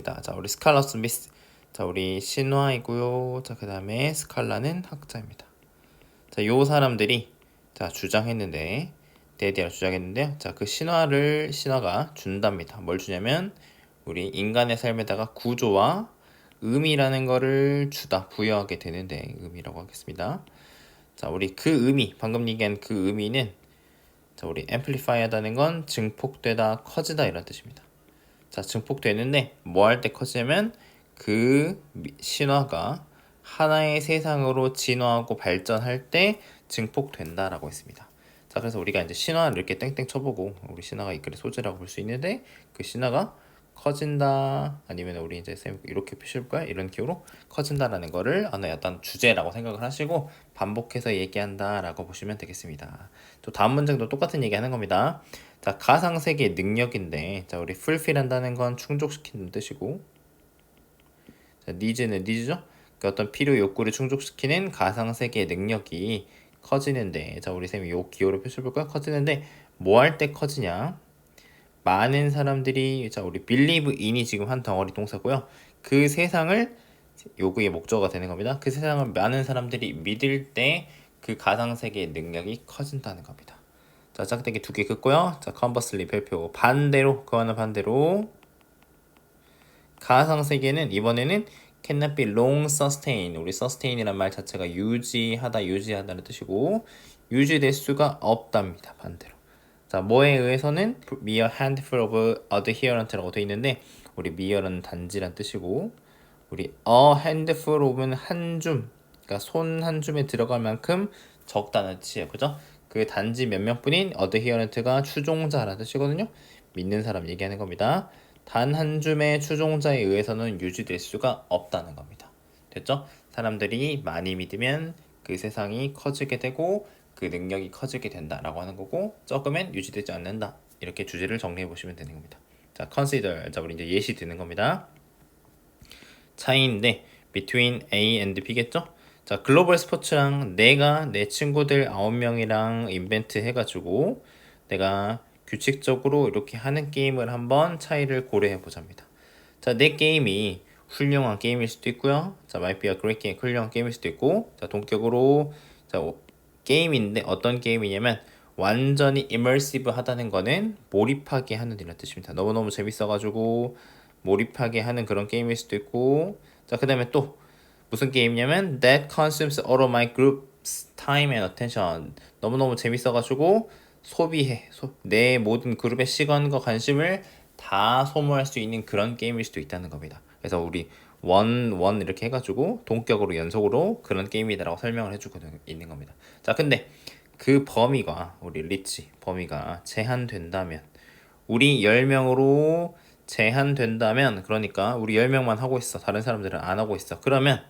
자, 우리 스칼라스 미스. 자, 우리 신화이고요. 자, 그 다음에 스칼라는 학자입니다. 자, 요 사람들이 주장했는데, 데디아를 주장했는데요. 자, 그 신화가 준답니다. 뭘 주냐면 우리 인간의 삶에다가 구조와 의미라는 거를 부여하게 되는데, 의미라고 하겠습니다. 자, 우리 그 의미, 방금 얘기한 그 의미는 자, 우리 앰플리파이 하다는 건 증폭되다, 커지다 이런 뜻입니다. 자, 증폭되는데 뭐 할 때 커지냐면 그 신화가 하나의 세상으로 진화하고 발전할 때 증폭된다라고 했습니다. 자, 그래서 우리가 이제 신화를 이렇게 땡땡 쳐보고 우리 신화가 이 글의 소재라고 볼 수 있는데 그 신화가 커진다 아니면 우리 이제 쌤 이렇게 표시해볼까요? 이런 기호로 커진다라는 거를 어떤 주제라고 생각을 하시고 반복해서 얘기한다라고 보시면 되겠습니다. 또 다음 문장도 똑같은 얘기 하는 겁니다. 자, 가상세계의 능력인데 자, 우리 fulfill 한다는 건 충족시키는 뜻이고 자, needs는 needs죠? 그 어떤 필요 욕구를 충족시키는 가상세계의 능력이 커지는데 자, 우리 쌤이 요 기호로 표시해볼까요? 커지는데 뭐 할 때 커지냐? 많은 사람들이 자, 우리 believe in이 지금 한 덩어리 동사고요. 그 세상을 요구의 목적어가 되는 겁니다. 그 세상을 많은 사람들이 믿을 때 그 가상세계의 능력이 커진다는 겁니다. 자, 짝대기 2개 긋고요. 자, 컨버슬리 별표 반대로 그와는 반대로 가상세계는 이번에는 cannot be long sustain. 우리 sustain이란 말 자체가 유지하다는 뜻이고 유지될 수가 없답니다. 반대로. 자, 뭐에 의해서는 mere handful of adherent라고 되어 있는데 우리 mere는 단지란 뜻이고 우리 a handful of는 한 줌, 그러니까 손 한 줌에 들어갈 만큼 적다는 뜻이에요. 그죠? 그 단지 몇 명뿐인 adherent가 추종자라는 뜻이거든요. 믿는 사람 얘기하는 겁니다. 단 한 줌의 추종자에 의해서는 유지될 수가 없다는 겁니다. 됐죠? 사람들이 많이 믿으면 그 세상이 커지게 되고 그 능력이 커지게 된다라고 하는 거고 적으면 유지되지 않는다. 이렇게 주제를 정리해 보시면 되는 겁니다. 자, consider. 자, 우리 이제 예시 드는 겁니다. 차이인데 between A and B겠죠? 자, 글로벌 스포츠랑 내가 내 친구들 9명이랑 인벤트 해가지고 내가 규칙적으로 이렇게 하는 게임을 한번 차이를 고려해 보자입니다. 자, 내 게임이 훌륭한 게임일 수도 있고요. 자, might be a great game, 훌륭한 게임일 수도 있고 자, 동격으로 자, 게임인데 어떤 게임이냐면 완전히 immersive 하다는 거는 몰입하게 하는 이런 뜻입니다. 너무너무 재밌어가지고 몰입하게 하는 그런 게임일 수도 있고 자, 그 다음에 또 무슨 게임이냐면 that consumes all of my group's time and attention. 너무너무 재밌어가지고 소비해 내 모든 그룹의 시간과 관심을 다 소모할 수 있는 그런 게임일 수도 있다는 겁니다. 그래서 우리 원 이렇게 해가지고 동격으로 연속으로 그런 게임이다라고 설명을 해주고 있는 겁니다. 자, 근데 그 범위가 우리 리치 범위가 제한된다면 우리 10명으로 제한된다면 그러니까 우리 10명만 하고 있어. 다른 사람들은 안 하고 있어. 그러면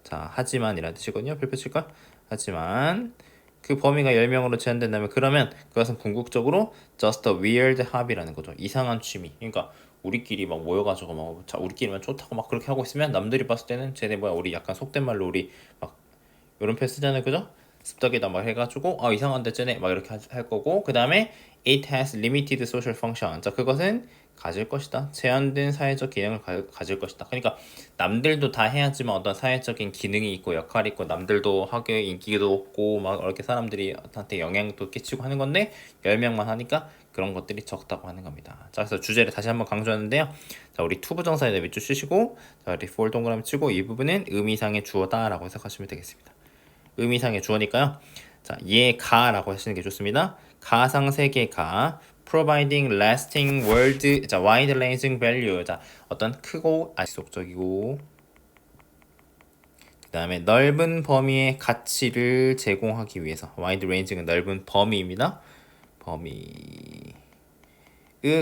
자, 하지만 이라는 뜻이거든요. 별표 칠까? 하지만 그 범위가 10명으로 제한된다면 그러면 그것은 궁극적으로 just a weird hobby라는 거죠. 이상한 취미. 그러니까 우리끼리 막 모여가지고 막 자, 우리끼리만 좋다고 막 그렇게 하고 있으면 남들이 봤을 때는 쟤네 뭐야 우리 약간 속된 말로 우리 막 이런 표현 쓰잖아요. 그죠? 습덕이다 막 해가지고 이상한데 쟤네 막 이렇게 할 거고 그 다음에 it has limited social function. 자, 그것은 가질 것이다. 제한된 사회적 기능을 가질 것이다. 그러니까 남들도 다 해야지만 어떤 사회적인 기능이 있고 역할이 있고 남들도 하게 인기도 없고 막 이렇게 사람들이 한테 영향도 끼치고 하는 건데 10명만 하니까 그런 것들이 적다고 하는 겁니다. 자, 그래서 주제를 다시 한번 강조하는데요. 자, 우리 투부정사에다 밑줄 치시고 자, 리폴 동그라미 치고 이 부분은 의미상의 주어다라고 해석하시면 되겠습니다. 의미상의 주어니까요. 자, 가라고 하시는 게 좋습니다. 가상세계 가 providing lasting world 자, wide-ranging value 자, 어떤 크고 지속적이고 그 다음에 넓은 범위의 가치를 제공하기 위해서 wide-ranging은 넓은 범위입니다. 범위의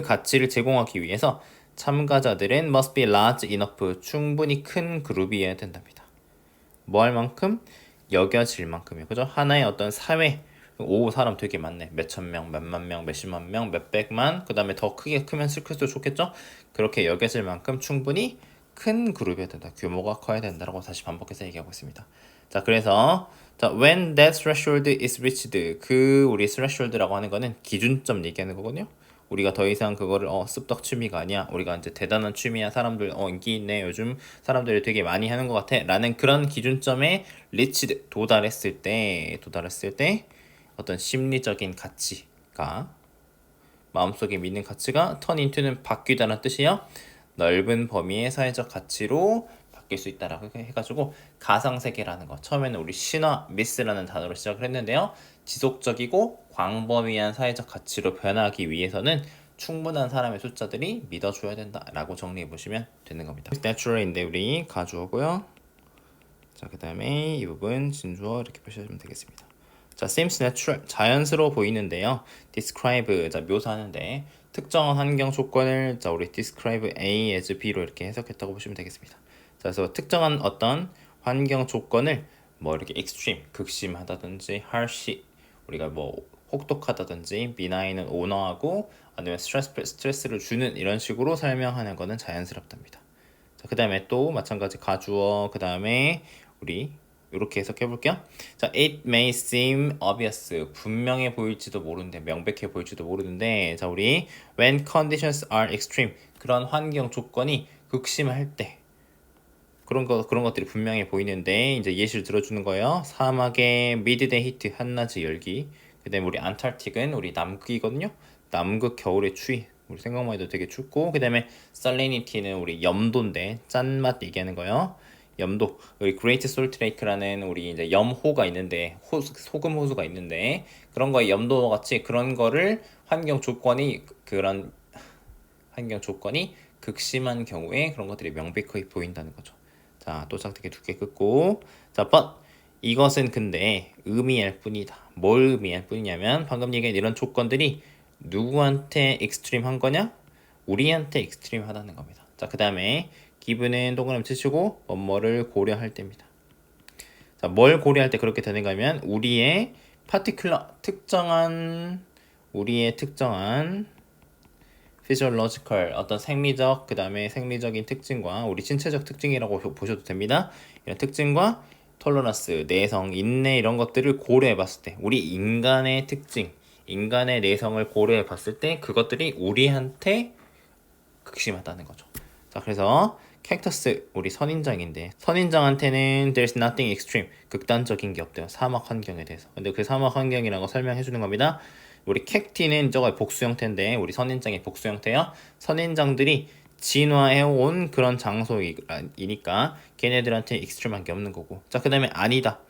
가치를 제공하기 위해서 참가자들은 must be large enough 충분히 큰 그룹이어야 된답니다. 뭐 할 만큼? 여겨질 만큼이요. 그죠? 하나의 어떤 사회 사람 되게 많네. 몇천 명, 몇만 명, 몇십만 명, 몇백만. 그 다음에 더 크게 크면 클수록 좋겠죠? 그렇게 여겨질 만큼 충분히 큰 그룹이어야 된다. 규모가 커야 된다라고 다시 반복해서 얘기하고 있습니다. 자, 그래서 자, when that threshold is reached 우리 threshold라고 하는 거는 기준점 얘기하는 거거든요. 우리가 더 이상 그거를 습덕 취미가 아니야. 우리가 이제 대단한 취미야. 사람들 인기 있네. 요즘 사람들이 되게 많이 하는 것 같아. 라는 그런 기준점에 리치드 도달했을 때 어떤 심리적인 가치가 마음속에 믿는 가치가 turn into는 바뀌다는 뜻이에요. 넓은 범위의 사회적 가치로 바뀔 수 있다라고 해가지고 가상세계라는 거 처음에는 우리 신화 미스라는 단어로 시작을 했는데요. 지속적이고 광범위한 사회적 가치로 변하기 위해서는 충분한 사람의 숫자들이 믿어줘야 된다라고 정리해 보시면 되는 겁니다. natural인데 우리 가주어고요. 자, 그 다음에 이 부분 진주어 이렇게 보시면 되겠습니다. 자, seems natural 자연스러워 보이는데요. describe 자 묘사하는데 특정한 환경 조건을 자 우리 describe A as B로 이렇게 해석했다고 보시면 되겠습니다. 자, 그래서 특정한 어떤 환경 조건을 뭐 이렇게 extreme 극심하다든지 harsh 우리가 뭐 혹독하다든지 benign 온화하고 아니면 스트레스를 주는 이런 식으로 설명하는 거는 자연스럽답니다. 자, 그 다음에 또 마찬가지 가주어 그 다음에 우리 이렇게 해석해 볼게요. 자, it may seem obvious 분명해 보일지도 모르는데 명백해 보일지도 모르는데 자 우리 when conditions are extreme 그런 환경 조건이 극심할 때 그런 것들이 분명해 보이는데 이제 예시를 들어주는 거예요. 사막의 midday heat 한낮의 열기 그다음에 우리 안타르틱은 우리 남극이거든요. 남극 겨울의 추위 우리 생각만 해도 되게 춥고 그 다음에 살리니티는 우리 염도인데 짠맛 얘기하는 거예요. 염도 우리 그레이트 솔트 레이크라는 우리 이제 염호가 있는데 소금 호수가 있는데 그런 거에 염도 같이 그런 거를 그런 환경 조건이 극심한 경우에 그런 것들이 명백하게 보인다는 거죠. 자, 또 작게 두 개 긋고 자, but 이것은 근데 의미할 뿐이다. 뭘 의미할 뿐이냐면 방금 얘기한 이런 조건들이 누구한테 익스트림한 거냐? 우리한테 익스트림하다는 겁니다. 자, 그 다음에 기분은 동그라미 치시고 뭐뭐를 고려할 때입니다. 자, 뭘 고려할 때 그렇게 되는가 하면 우리의 특정한 physiological 어떤 생리적 그 다음에 생리적인 특징과 우리 신체적 특징이라고 보셔도 됩니다. 이런 특징과 톨러런스, 내성, 인내 이런 것들을 고려해 봤을 때 우리 인간의 특징, 인간의 내성을 고려해 봤을 때 그것들이 우리한테 극심하다는 거죠. 자, 그래서 캡터스 우리 선인장인데 선인장한테는 there's nothing extreme 극단적인 게 없대요. 사막 환경에 대해서. 근데 그 사막 환경이라고 설명해 주는 겁니다. 우리 캡티는 저거 복수 형태인데 우리 선인장의 복수 형태요. 선인장들이 진화해온 그런 장소이니까 걔네들한테 익스트림한 게 없는 거고. 자, 그 다음에 아니다.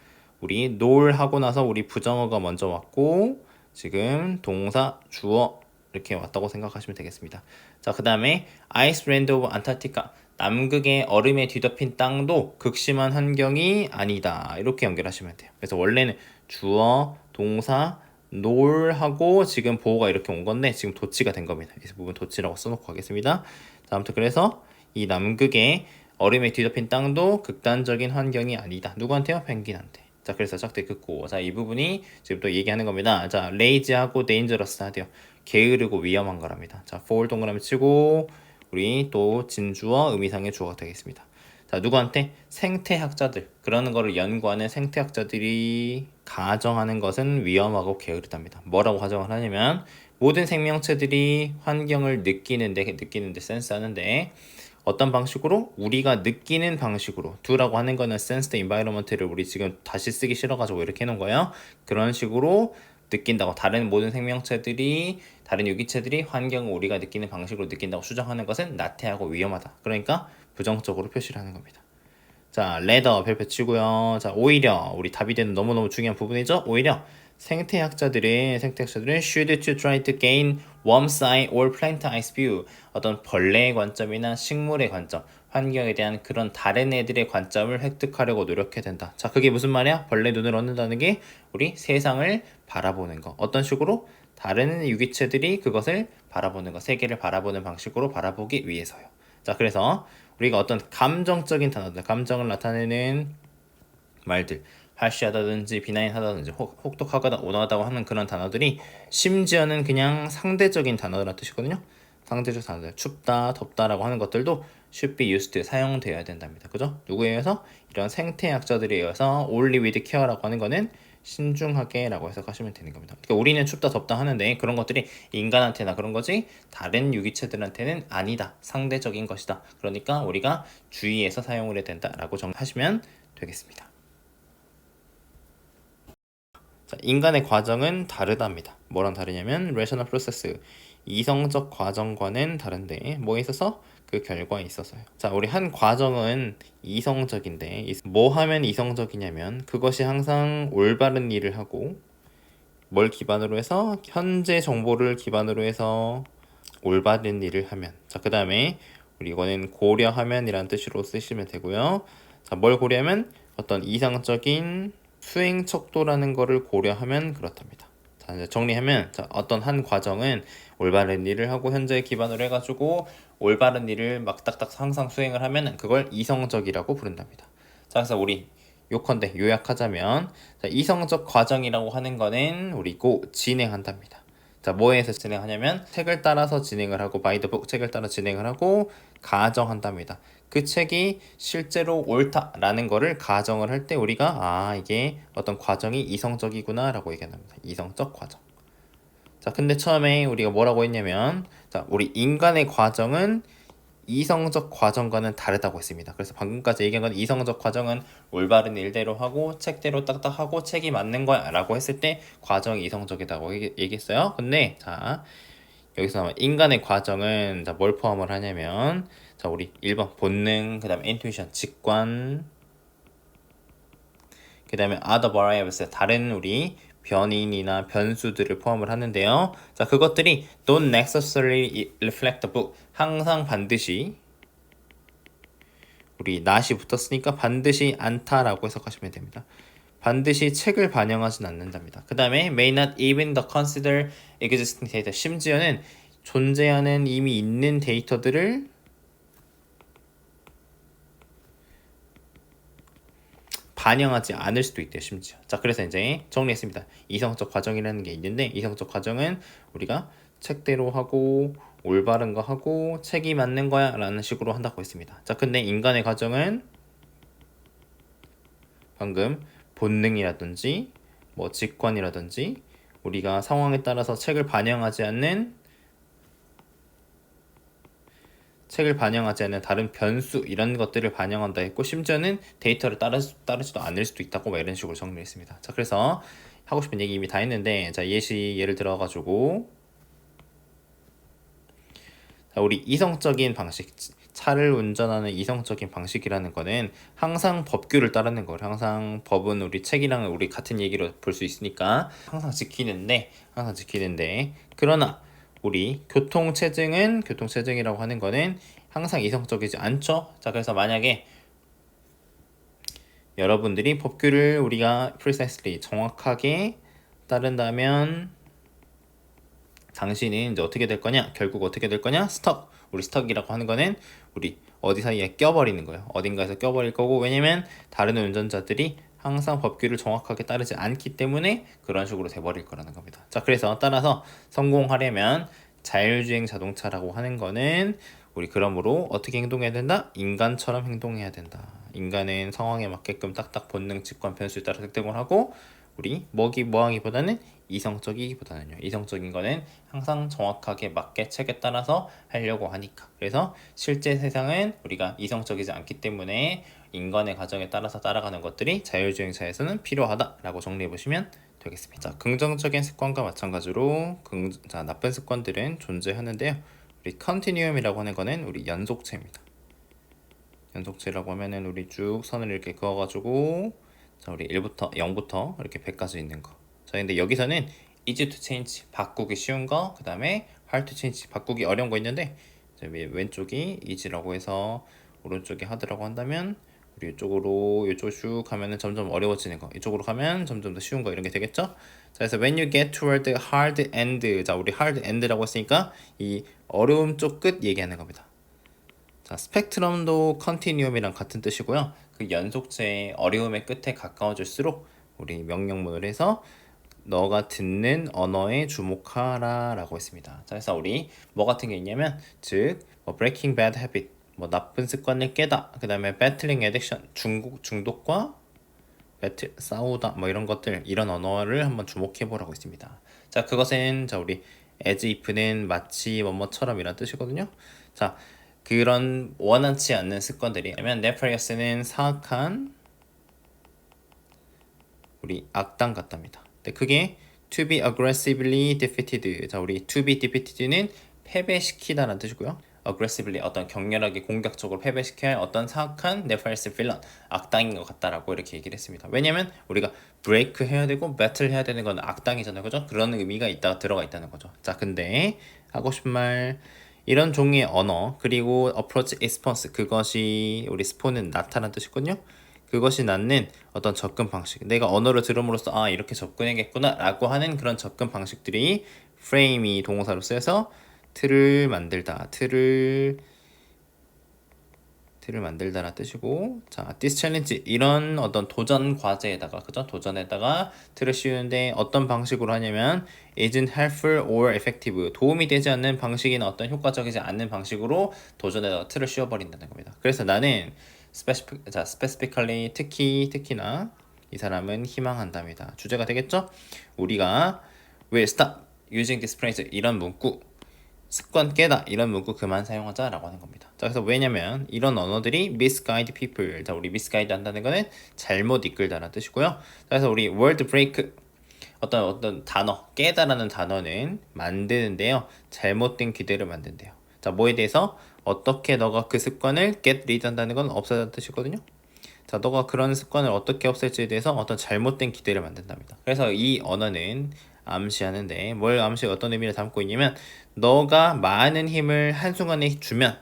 우리 놀 하고 나서 우리 부정어가 먼저 왔고 지금 동사 주어 이렇게 왔다고 생각하시면 되겠습니다. 자, 그 다음에 아이스랜드 오브 안타르티카 남극의 얼음에 뒤덮인 땅도 극심한 환경이 아니다. 이렇게 연결하시면 돼요. 그래서 원래는 주어, 동사, 놀하고 지금 보호가 이렇게 온 건데 지금 도치가 된 겁니다. 이 부분 도치라고 써놓고 가겠습니다. 자, 아무튼 그래서 이 남극의 얼음에 뒤덮인 땅도 극단적인 환경이 아니다. 누구한테요? 펭귄한테. 자, 그래서 짝대 긋고 자, 이 부분이 지금 또 얘기하는 겁니다. 자, 레이지하고 데인저러스 하대요. 게으르고 위험한 거랍니다. 자, for 동그라미 치고 우리 또 진주어 의미상의 주어가 되겠습니다. 자, 누구한테? 생태학자들. 그러는 거를 연구하는 생태학자들이 가정하는 것은 위험하고 게으르답니다. 뭐라고 가정을 하냐면 모든 생명체들이 환경을 느끼는데 센스하는데 어떤 방식으로? 우리가 느끼는 방식으로 do라고 하는 거는 sense the environment를 우리 지금 다시 쓰기 싫어가지고 이렇게 해놓은 거예요. 그런 식으로 느낀다고 다른 모든 생명체들이 다른 유기체들이 환경을 우리가 느끼는 방식으로 느낀다고 추정하는 것은 나태하고 위험하다. 그러니까 부정적으로 표시를 하는 겁니다. 자, 레더 별표 치고요. 자, 오히려 우리 답이 되는 너무너무 중요한 부분이죠. 오히려 생태학자들은 should to try to gain worm sight or plant ice view 어떤 벌레의 관점이나 식물의 관점 환경에 대한 그런 다른 애들의 관점을 획득하려고 노력해야 된다. 자, 그게 무슨 말이야? 벌레 눈을 얻는다는 게 우리 세상을 바라보는 거. 어떤 식으로? 다른 유기체들이 그것을 바라보는 거, 세계를 바라보는 방식으로 바라보기 위해서요. 자, 그래서 우리가 어떤 감정적인 단어들, 감정을 나타내는 말들, harsh하다든지 비나인하다든지 혹독하거나 온화하다고 하는 그런 단어들이 심지어는 그냥 상대적인 단어라는 뜻이거든요. 상대적 단어들, 춥다, 덥다라고 하는 것들도 should be used, 사용되어야 된답니다. 그죠? 누구에 의해서? 이런 생태학자들에 의해서 only with care라고 하는 거는 신중하게 라고 해석하시면 되는 겁니다. 그러니까 우리는 춥다 덥다 하는데 그런 것들이 인간한테나 그런 거지 다른 유기체들한테는 아니다. 상대적인 것이다. 그러니까 우리가 주의해서 사용을 해야 된다라고 정하시면 되겠습니다. 자, 인간의 과정은 다르답니다. 뭐랑 다르냐면 rational process, 이성적 과정과는 다른데 뭐에 있어서? 그 결과에 있어서요. 자, 우리 한 과정은 이성적인데 뭐 하면 이성적이냐면 그것이 항상 올바른 일을 하고 뭘 기반으로 해서? 현재 정보를 기반으로 해서 올바른 일을 하면. 자, 그 다음에 우리 이거는 고려하면이라는 뜻으로 쓰시면 되고요. 자, 뭘 고려하면? 어떤 이상적인 수행 척도라는 거를 고려하면 그렇답니다. 자, 이제 정리하면 자, 어떤 한 과정은 올바른 일을 하고 현재에 기반으로 해가지고 올바른 일을 막 딱딱 항상 수행을 하면 그걸 이성적이라고 부른답니다. 자, 그래서 우리 요컨대 요약하자면 자, 이성적 과정이라고 하는 거는 우리 진행한답니다. 자, 뭐에서 진행하냐면 책을 따라서 진행을 하고 by the book 책을 따라 진행을 하고 가정한답니다. 그 책이 실제로 옳다라는 거를 가정을 할 때 우리가 이게 어떤 과정이 이성적이구나 라고 얘기합니다. 이성적 과정. 자, 근데 처음에 우리가 뭐라고 했냐면 자, 우리 인간의 과정은 이성적 과정과는 다르다고 했습니다. 그래서 방금까지 얘기한 건 이성적 과정은 올바른 일대로 하고 책대로 딱딱하고 책이 맞는 거야 라고 했을 때 과정이 이성적이라고 얘기했어요. 근데 자, 여기서 인간의 과정은 자, 뭘 포함을 하냐면 자, 우리 1번 본능, 그 다음에 intuition, 직관, 그 다음에 other variables, 다른 우리 변인이나 변수들을 포함을 하는데요. 자, 그것들이 don't necessarily reflect the book. 항상 반드시 우리 not이 붙었으니까 반드시 않다라고 해석하시면 됩니다. 반드시 책을 반영하진 않는답니다. 그 다음에 may not even the consider existing data. 심지어는 존재하는 이미 있는 데이터들을 반영하지 않을 수도 있대요. 심지어. 자, 그래서 이제 정리했습니다. 이성적 과정이라는 게 있는데 이성적 과정은 우리가 책대로 하고 올바른 거 하고 책이 맞는 거야 라는 식으로 한다고 했습니다. 자, 근데 인간의 과정은 방금 본능이라든지 뭐 직관이라든지 우리가 상황에 따라서 책을 반영하지 않는 다른 변수 이런 것들을 반영한다 했고 심지어는 데이터를 따르지도 않을 수도 있다고 이런 식으로 정리를 했습니다. 자, 그래서 하고 싶은 얘기 이미 다 했는데 자, 예를 들어가지고 자, 우리 이성적인 방식 차를 운전하는 이성적인 방식이라는 거는 항상 법규를 따르는 거예요. 항상 법은 우리 책이랑 우리 같은 얘기로 볼 수 있으니까 항상 지키는데 그러나 우리 교통체증이라고 하는 거는 항상 이성적이지 않죠. 자, 그래서 만약에 여러분들이 법규를 우리가 precisely 정확하게 따른다면 당신은 이제 어떻게 될 거냐? 결국 어떻게 될 거냐? 스톡. 우리 스톡이라고 하는 거는 우리 어디 사이에 껴버리는 거예요. 어딘가에서 껴버릴 거고 왜냐면 다른 운전자들이 항상 법규를 정확하게 따르지 않기 때문에 그런 식으로 돼버릴 거라는 겁니다. 자, 그래서 따라서 성공하려면 자율주행 자동차라고 하는 거는 우리 그러므로 어떻게 행동해야 된다? 인간처럼 행동해야 된다. 인간은 상황에 맞게끔 딱딱 본능, 직관, 변수에 따라 설정을 하고 우리 뭐하기보다는 이성적이기보다는요. 이성적인 거는 항상 정확하게 맞게 책에 따라서 하려고 하니까. 그래서 실제 세상은 우리가 이성적이지 않기 때문에 인간의 과정에 따라서 따라가는 것들이 자율주행차에서는 필요하다라고 정리해 보시면 되겠습니다. 자, 긍정적인 습관과 마찬가지로 나쁜 습관들은 존재하는데요. 우리 컨티뉴엄이라고 하는 거는 우리 연속체입니다. 연속체라고 하면은 우리 쭉 선을 이렇게 그어가지고 자, 우리 1부터 0부터 이렇게 100까지 있는 거. 자, 근데 여기서는 easy to change 바꾸기 쉬운 거, 그 다음에 hard to change 바꾸기 어려운 거 있는데 왼쪽이 easy라고 해서 오른쪽이 hard라고 한다면 우리 이쪽으로 쭉 가면은 점점 어려워지는 거, 이쪽으로 가면 점점 더 쉬운 거 이런 게 되겠죠? 자, 그래서 when you get toward the hard end, 자, 우리 hard end라고 했으니까 이 어려움 쪽 끝 얘기하는 겁니다. 자, 스펙트럼도 컨티뉴엄이랑 같은 뜻이고요. 그 연속체의 어려움의 끝에 가까워질수록 우리 명령문을 해서 너가 듣는 언어에 주목하라 라고 했습니다. 자, 그래서 우리 뭐 같은 게 있냐면 즉 breaking bad habit, 나쁜 습관을 깨다, 그 다음에 battling addiction, 중독과 배틀, 싸우다 뭐 이런 것들, 이런 언어를 한번 주목해 보라고 있습니다. 자, 그것은 자 우리 as if는 마치 뭐뭐처럼 이란 뜻이거든요. 자, 그런 원하지 않는 습관들이 아니면 nefarious 사악한 우리 악당 같답니다. 근데 그게 to be aggressively defeated. 자, 우리 to be defeated는 패배시키다라는 뜻이고요. aggressively 어떤 격렬하게 공격적으로 패배시켜야 할 어떤 사악한 nefarious villain 악당인 것 같다라고 이렇게 얘기를 했습니다. 왜냐면 우리가 break 해야 되고 battle 해야 되는 건 악당이잖아요, 그죠? 그런 의미가 들어가 있다는 거죠. 자, 근데 하고 싶은 말 이런 종류의 언어 그리고 approach response 그것이 우리 스폰은 나타난 뜻이거든요. 그것이 낳는 어떤 접근 방식 내가 언어를 들음으로써 아 이렇게 접근해야겠구나 라고 하는 그런 접근 방식들이 프레임이 동사로 쓰여서 틀을 만들다 틀을 만들다라 뜻이고 자 this challenge 이런 어떤 도전 과제에다가 그죠 도전에다가 틀을 씌우는데 어떤 방식으로 하냐면 isn't helpful or effective 도움이 되지 않는 방식이나 어떤 효과적이지 않는 방식으로 도전에다가 틀을 씌워버린다는 겁니다. 그래서 나는 specifically 특히나 이 사람은 희망한답니다. 주제가 되겠죠? 우리가 will stop using this phrase 이런 문구 습관 깨다 이런 문구 그만 사용하자라고 하는 겁니다. 자, 그래서 왜냐면 이런 언어들이 misguide people. 자, 우리 misguide 한다는 거는 잘못 이끌다라는 뜻이고요. 자, 그래서 우리 word break 어떤 단어 깨다라는 단어는 만드는데요. 잘못된 기대를 만든대요. 자, 뭐에 대해서 어떻게 너가 그 습관을 get rid 한다는 건 없애다는 뜻이거든요. 자, 너가 그런 습관을 어떻게 없앨지에 대해서 어떤 잘못된 기대를 만든답니다. 그래서 이 언어는 암시하는데 뭘 어떤 의미를 담고 있냐면 너가 많은 힘을 한순간에 주면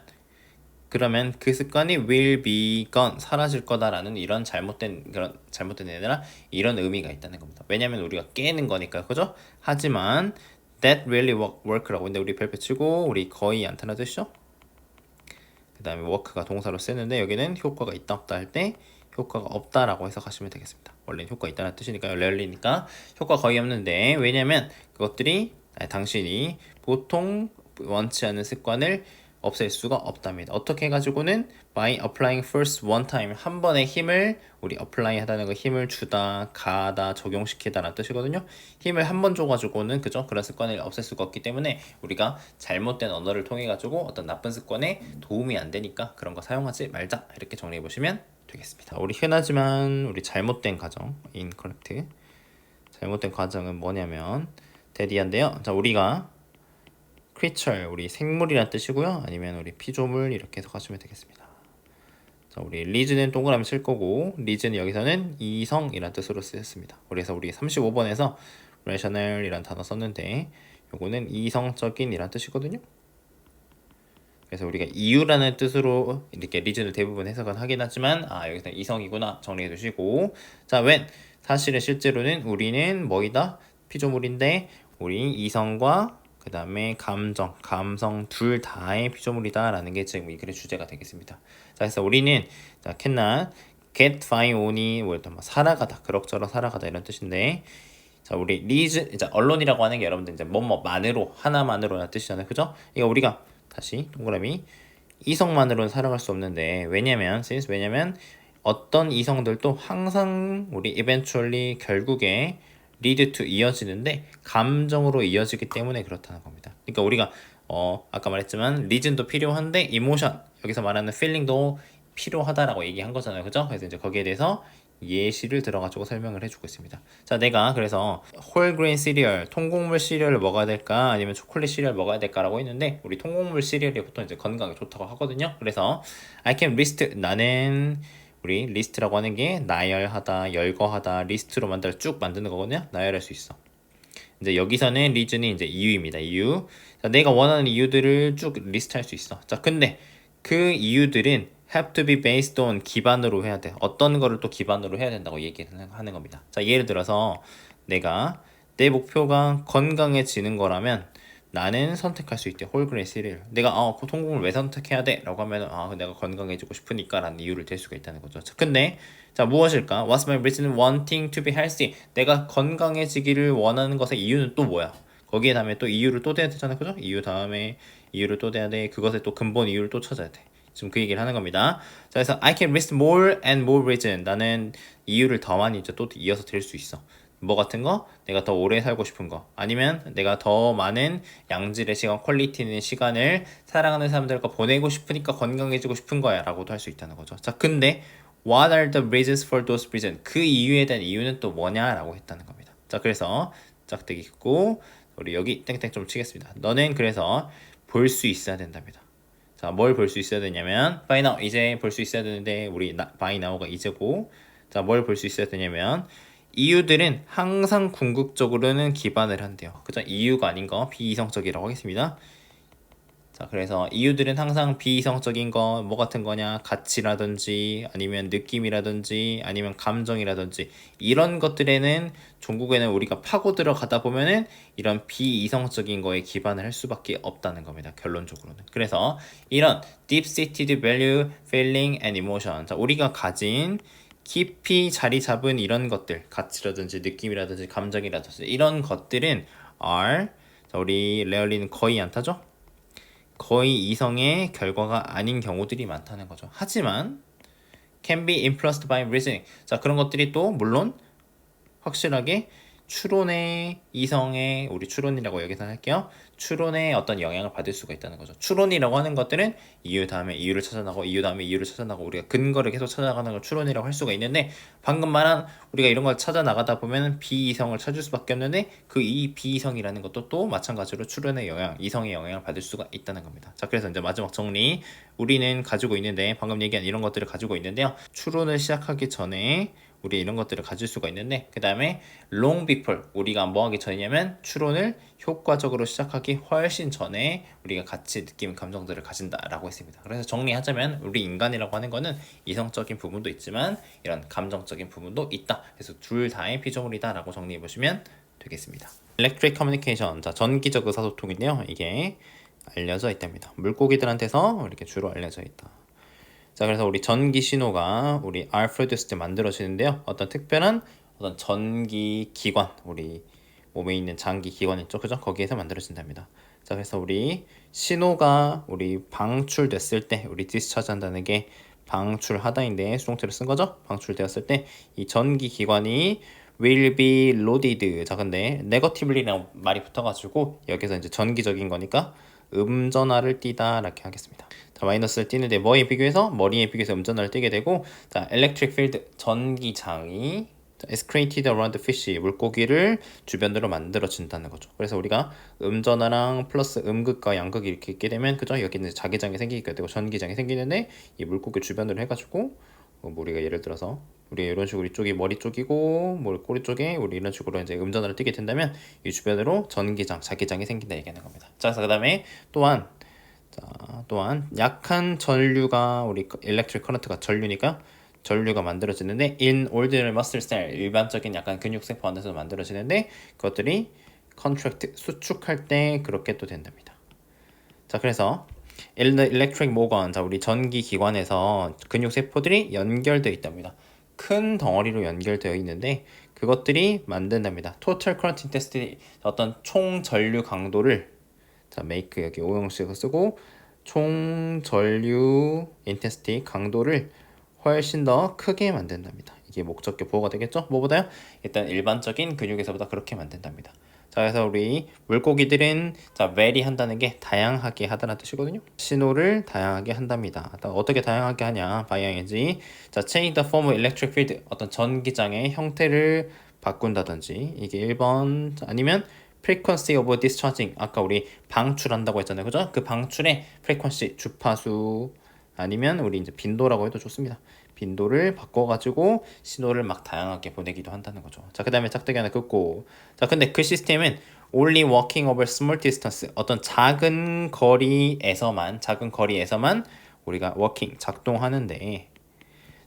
그러면 그 습관이 will be gone 사라질 거다라는 이런 잘못된 애니라 이런 의미가 있다는 겁니다. 왜냐면 우리가 깨는 거니까 그죠? 하지만 that really work라고 근데 우리 별표 치고 우리 거의 않다는 뜻이죠? 그 다음에 work가 동사로 쓰는데 여기는 효과가 있다 없다 할 때 효과가 없다라고 해석하시면 되겠습니다. 원래는 효과 있다는 뜻이니까요. rarely니까 효과 거의 없는데 왜냐면 그것들이 당신이 보통 원치 않는 습관을 없앨 수가 없답니다. 어떻게 해가지고는 by applying first one time 한 번에 힘을 우리 apply 하다는 거 힘을 주다 가다 적용시키다 라는 뜻이거든요. 힘을 한 번 줘가지고는 그죠 그런 습관을 없앨 수가 없기 때문에 우리가 잘못된 언어를 통해 가지고 어떤 나쁜 습관에 도움이 안 되니까 그런 거 사용하지 말자 이렇게 정리해 보시면 되겠습니다. 우리 흔하지만 우리 잘못된 가정 incorrect 잘못된 가정은 뭐냐면 대디한데요. 자 우리가 creature 우리 생물이란 뜻이고요. 아니면 우리 피조물 이렇게 해석하시면 되겠습니다. 자, 우리 리즈는 동그라미 칠 거고 리즈는 여기서는 이성이란 뜻으로 쓰였습니다. 그래서 우리 35번에서 rational이란 단어 썼는데 요거는 이성적인 이란 뜻이거든요. 그래서 우리가 이유라는 뜻으로 이렇게 리즈를 대부분 해석은 하긴 하지만 여기서 이성이구나 정리해 두시고 자 when 사실은 실제로는 우리는 뭐이다 피조물인데 우리 이성과 그 다음에 감성 둘 다의 피조물이다라는 게 지금 이 글의 주제가 되겠습니다. 자, 그래서 우리는 자, cannot get by on이 뭐 살아가다, 그럭저럭 살아가다 이런 뜻인데, 자, 우리 리즈, 이제 언론이라고 하는 게 여러분들 이제 뭐뭐만으로 하나만으로라는 뜻이잖아요, 그죠? 이거 우리가 다시 동그라미 이성만으로는 살아갈 수 없는데 왜냐면 어떤 이성들도 항상 우리 eventually 결국에 lead to 이어지는데 감정으로 이어지기 때문에 그렇다는 겁니다. 그러니까 우리가 아까 말했지만 reason도 필요한데 emotion 여기서 말하는 feeling도 필요하다라고 얘기한 거잖아요, 그죠? 그래서 이제 거기에 대해서 예시를 들어가지고 설명을 해주고 있습니다. 자, 내가 그래서 홀그레인 시리얼, 통곡물 시리얼을 먹어야 될까 아니면 초콜릿 시리얼 먹어야 될까라고 했는데 우리 통곡물 시리얼이 보통 이제 건강에 좋다고 하거든요. 그래서 I can list 나는 우리 리스트라고 하는 게 나열하다, 열거하다, 리스트로 쭉 만드는 거거든요. 나열할 수 있어. 이제 여기서는 리즌이 이제 이유입니다. 이유. 자, 내가 원하는 이유들을 쭉 리스트할 수 있어. 자, 근데 그 이유들은 have to be based on 기반으로 해야 돼. 어떤 거를 또 기반으로 해야 된다고 얘기를 하는 겁니다. 자, 예를 들어서 내가 내 목표가 건강해지는 거라면 나는 선택할 수 있대. 홀그레인 시리얼. 내가 통곡물 왜 선택해야 돼? 라고 하면 내가 건강해지고 싶으니까 라는 이유를 댈 수가 있다는 거죠. 자, 근데 자 무엇일까? What's my reason wanting to be healthy? 내가 건강해지기를 원하는 것의 이유는 또 뭐야? 거기에 다음에 또 이유를 또 대야 되잖아, 그죠? 이유 다음에 이유를 또 대야 돼. 그것의 또 근본 이유를 또 찾아야 돼. 지금 그 얘기를 하는 겁니다. 자, 그래서 I can list more and more reason. 나는 이유를 더 많이 이제 또 이어서 들을 수 있어. 뭐 같은 거? 내가 더 오래 살고 싶은 거. 아니면 내가 더 많은 양질의 시간, 퀄리티 있는 시간을 사랑하는 사람들과 보내고 싶으니까 건강해지고 싶은 거야 라고도 할 수 있다는 거죠. 자, 근데 What are the reasons for those reasons? 그 이유에 대한 이유는 또 뭐냐 라고 했다는 겁니다. 자, 그래서 짝대기 긋고 우리 여기 땡땡 좀 치겠습니다. 너는 그래서 볼 수 있어야 된답니다. 자, 뭘 볼 수 있어야 되냐면 by now, 이제 볼 수 있어야 되는데 우리 by now가 이제고, 자, 뭘 볼 수 있어야 되냐면 이유들은 항상 궁극적으로는 기반을 한대요. 그죠? 이유가 아닌 거 비이성적이라고 하겠습니다. 자, 그래서 이유들은 항상 비이성적인 거 뭐 같은 거냐? 가치라든지 아니면 느낌이라든지 아니면 감정이라든지 이런 것들에는 종국에는 우리가 파고 들어가다 보면은 이런 비이성적인 거에 기반을 할 수밖에 없다는 겁니다. 결론적으로는. 그래서 이런 deep-seated value, feeling and emotion. 자, 우리가 가진 깊이 자리 잡은 이런 것들, 가치라든지 느낌이라든지 감정이라든지 이런 것들은 are, 자, 우리 레얼리는 거의 안 타죠? 거의 이성의 결과가 아닌 경우들이 많다는 거죠. 하지만 can be influenced by reasoning. 자, 그런 것들이 또 물론 확실하게 추론의 이성의 우리 추론이라고 여기서 할게요. 추론의 어떤 영향을 받을 수가 있다는 거죠. 추론이라고 하는 것들은 이유 다음에 이유를 찾아나고 이유 다음에 이유를 찾아나고 우리가 근거를 계속 찾아나가는 걸 추론이라고 할 수가 있는데, 방금 말한 우리가 이런 걸 찾아 나가다 보면 비이성을 찾을 수밖에 없는데 그 이 비이성이라는 것도 또 마찬가지로 추론의 영향, 이성의 영향을 받을 수가 있다는 겁니다. 자, 그래서 이제 마지막 정리. 우리는 가지고 있는데, 방금 얘기한 이런 것들을 가지고 있는데요. 추론을 시작하기 전에 우리 이런 것들을 가질 수가 있는데, 그 다음에 long before, 우리가 뭐 하기 전이냐면 추론을 효과적으로 시작하기 훨씬 전에 우리가 가치, 느낌, 감정들을 가진다라고 했습니다. 그래서 정리하자면 우리 인간이라고 하는 거는 이성적인 부분도 있지만 이런 감정적인 부분도 있다. 그래서 둘 다의 피조물이다라고 정리해 보시면 되겠습니다. Electric communication, 자, 전기적 의사소통인데요. 이게 알려져 있답니다. 물고기들한테서 이렇게 주로 알려져 있다. 자, 그래서 우리 전기 신호가 우리 are produced 만들어지는데요. 어떤 특별한 어떤 전기 기관, 우리 몸에 있는 장기 기관 있죠, 그죠? 거기에서 만들어진답니다. 자, 그래서 우리 신호가 우리 방출됐을 때, 우리 discharge 한다는 게 방출하다인데 수동태를 쓴 거죠? 방출되었을 때 이 전기 기관이 will be loaded. 자, 근데 negatively라는 말이 붙어가지고 여기서 이제 전기적인 거니까 음전화를 띠다 이렇게 하겠습니다. 자, 마이너스를 띠는데 뭐에 비교해서? 머리에 비교해서 음전화를 띠게 되고, 자, electric field, 전기장이 is created around the fish, 물고기를 주변으로 만들어진다는 거죠. 그래서 우리가 음전화랑 플러스 음극과 양극이 이렇게 있게 되면, 그죠? 여기는 자기장이 생기게 되고 전기장이 생기는데 이 물고기 주변으로 해가지고 우리가 예를 들어서 우리 이런 식으로 이쪽이 머리 쪽이고 뭐 꼬리 쪽에 우리 이런 식으로 이제 음전화를 띠게 된다면 이 주변으로 전기장, 자기장이 생긴다 얘기하는 겁니다. 자, 그다음에 또한 약한 전류가 우리 electric current가 전류니까 전류가 만들어지는데 in ordinary muscle cell, 일반적인 약간 근육세포 안에서 만들어지는데 그것들이 contract, 수축할 때 그렇게 또 된답니다. 자, 그래서 electric organ, 자, 우리 전기 기관에서 근육세포들이 연결되어 있답니다. 큰 덩어리로 연결되어 있는데 그것들이 만든답니다. total current intensity, 어떤 총 전류 강도를, 자, make 여기 오형식을 쓰고 총 전류 intensity 강도를 훨씬 더 크게 만든답니다. 이게 목적격 보호가 되겠죠? 뭐보다요? 일단 일반적인 근육에서보다 그렇게 만든답니다. 자, 그래서 우리 물고기들은 자, vary 한다는 게 다양하게 하다는 뜻이거든요. 신호를 다양하게 한답니다. 어떻게 다양하게 하냐? 방향이지. 자, change the form of electric field, 어떤 전기장의 형태를 바꾼다든지, 이게 1번. 아니면 frequency of discharging, 아까 우리 방출한다고 했잖아요, 그죠? 그 방출의 frequency, 주파수, 아니면 우리 이제 빈도라고 해도 좋습니다. 빈도를 바꿔가지고 신호를 막 다양하게 보내기도 한다는 거죠. 자, 그 다음에 짝대기 하나 긋고, 자, 근데 그 시스템은 only working over small distance, 어떤 작은 거리에서만 우리가 working, 작동하는데,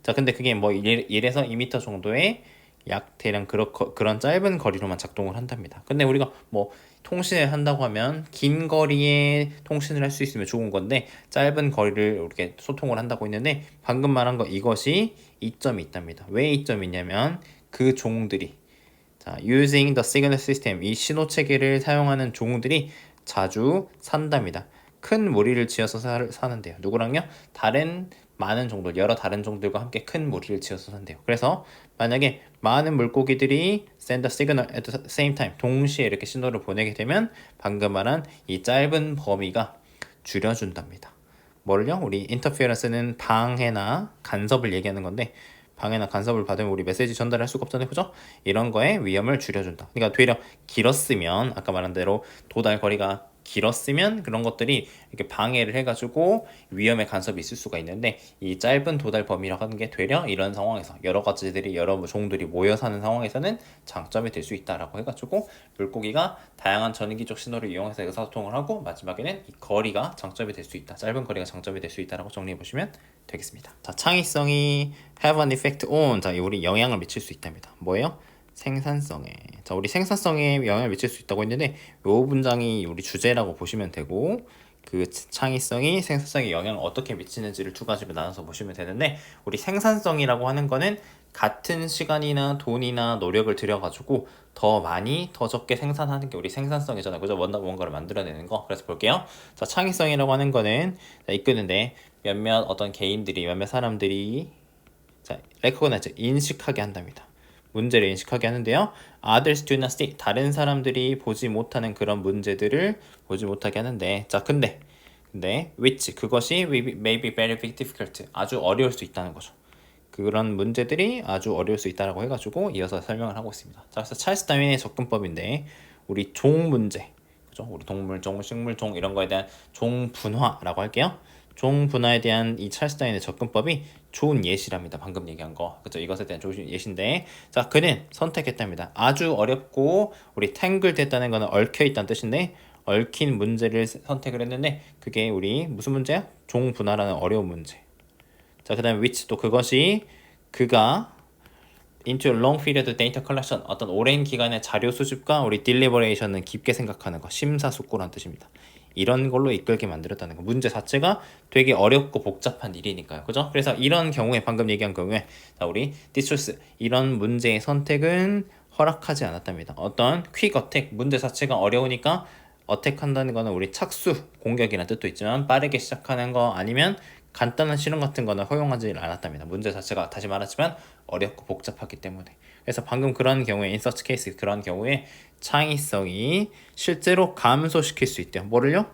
자, 근데 그게 뭐 1에서 2m 정도의 약 대략 그런 짧은 거리로만 작동을 한답니다. 근데 우리가 뭐 통신을 한다고 하면 긴 거리에 통신을 할 수 있으면 좋은 건데 짧은 거리를 이렇게 소통을 한다고 했는데 방금 말한 거 이것이 이점이 있답니다. 왜 이점이 있냐면 그 종들이, 자, using the signal system, 이 신호 체계를 사용하는 종들이 자주 산답니다. 큰 무리를 지어서 사는데요. 누구랑요? 다른 많은 종들, 여러 다른 종들과 함께 큰 무리를 지어서 산대요. 그래서 만약에 많은 물고기들이 send a signal at the same time, 동시에 이렇게 신호를 보내게 되면 방금 말한 이 짧은 범위가 줄여준답니다. 뭐를요? 우리 interference는 방해나 간섭을 얘기하는 건데, 방해나 간섭을 받으면 우리 메시지 전달할 수가 없잖아요, 그죠? 이런 거에 위험을 줄여준다. 그러니까 되려 길었으면, 아까 말한 대로 도달 거리가 길었으면 그런 것들이 이렇게 방해를 해가지고 위험의 간섭이 있을 수가 있는데, 이 짧은 도달 범위라고 하는 게 되려 이런 상황에서 여러 가지들이, 여러 종들이 모여 사는 상황에서는 장점이 될 수 있다라고 해가지고 물고기가 다양한 전기적 신호를 이용해서 의사소통을 하고, 마지막에는 이 거리가 장점이 될 수 있다, 짧은 거리가 장점이 될 수 있다라고 정리해 보시면 되겠습니다. 자, 창의성이 have an effect on, 자, 우리 영향을 미칠 수 있답니다. 뭐예요? 생산성에. 자, 우리 생산성에 영향을 미칠 수 있다고 했는데, 요 문장이 우리 주제라고 보시면 되고, 그 창의성이 생산성에 영향을 어떻게 미치는지를 두 가지로 나눠서 보시면 되는데, 우리 생산성이라고 하는 거는 같은 시간이나 돈이나 노력을 들여가지고 더 많이 더 적게 생산하는 게 우리 생산성이잖아요, 그죠? 뭔가를 만들어내는 거. 그래서 볼게요. 자, 창의성이라고 하는 거는, 자, 이끄는데 몇몇 어떤 개인들이, 몇몇 사람들이, 자, recognize, 인식하게 한답니다. 문제를 인식하게 하는데요. Others do not see, 다른 사람들이 보지 못하는 그런 문제들을 보지 못하게 하는데, 자, 근데 which, 그것이 may be very difficult, 아주 어려울 수 있다는 거죠. 그런 문제들이 아주 어려울 수 있다라고 해가지고 이어서 설명을 하고 있습니다. 자, 그래서 찰스 다윈의 접근법인데, 우리 종 문제, 그죠? 우리 동물종, 식물종 이런 거에 대한 종 분화라고 할게요. 종 분화에 대한 이 찰스 다윈의 접근법이 좋은 예시랍니다. 방금 얘기한 거, 그죠? 이것에 대한 좋은 예시인데, 자, 그는 선택했답니다. 아주 어렵고, 우리 tangled 했다는 거는 얽혀 있다는 뜻인데, 얽힌 문제를 선택을 했는데, 그게 우리 무슨 문제야? 종 분화라는 어려운 문제. 자, 그 다음에 which, 또 그것이 그가 into long period data collection, 어떤 오랜 기간의 자료 수집과 우리 deliberation은 깊게 생각하는 거, 심사숙고란 뜻입니다. 이런 걸로 이끌게 만들었다는 거. 문제 자체가 되게 어렵고 복잡한 일이니까요, 그죠? 그래서 이런 경우에, 방금 얘기한 경우에, 자, 우리 distress, 이런 문제의 선택은 허락하지 않았답니다. 어떤 quick attack, 문제 자체가 어려우니까 어택한다는 거는 우리 착수, 공격이라는 뜻도 있지만 빠르게 시작하는 거, 아니면 간단한 실험 같은 거는 허용하지 않았답니다. 문제 자체가, 다시 말하지만, 어렵고 복잡하기 때문에. 그래서 방금 그런 경우에, in such case, 그런 경우에 창의성이 실제로 감소시킬 수 있대요. 뭐를요?